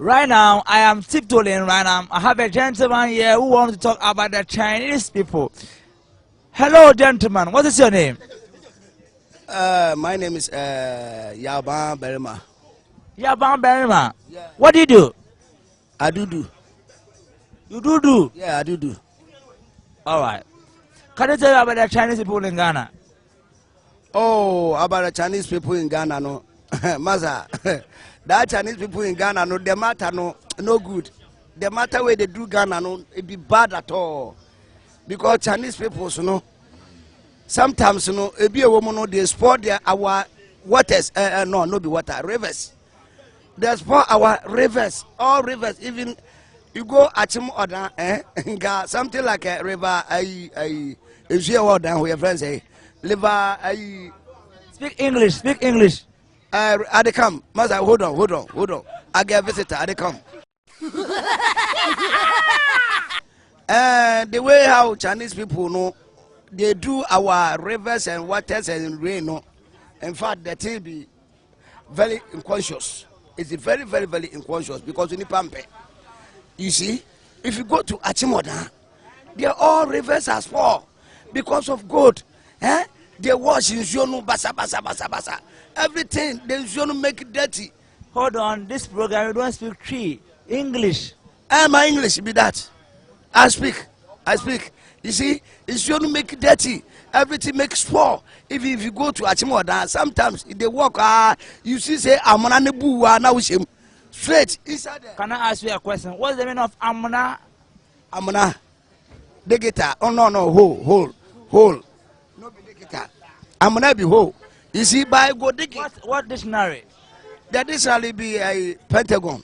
Right now, I am tiptoeing right now. I have a gentleman here who wants to talk about the Chinese people. Hello, gentleman. What is your name? My name is Yaban Berima. Yaban Berima. Yeah. What do you do? I do. You do? Yeah, I do. All right. Can you tell me about the Chinese people in Ghana? Oh, about the Chinese people in Ghana, no. Masa, that Chinese people in Ghana, no, the matter no good. The matter where they do Ghana, no, it be bad at all. Because Chinese people, you know, sometimes, you know, it be a woman, no, they spoil our waters, no be water, rivers. They spoil our rivers, all rivers, even you go Achim Oda, something like a river, is here all down where your friends say, liver, Speak English. I they come. Must hold on. I get a visitor. I they come. The way how Chinese people know, they do our rivers and waters and rain. No, in fact, the thing be very unconscious. It's very, very, very unconscious because you need pamper. You see, if you go to Achimoda, they all rivers are small because of gold. They wash in Zonu basa. Everything they Zonu make it dirty. Hold on, this program you don't speak Tree English. My English be that. I speak. You see, it's Zonu make it dirty. Everything makes spoil. If you go to Achimoda, sometimes if they walk, you see say Amana Nebu now straight inside there. Can I ask you a question? What's the meaning of Amana? Amana, the guitar. Oh no, hole. No be the guitar. Amana be hole. You see, by go dig it. What dictionary? The dictionary be a pentagon.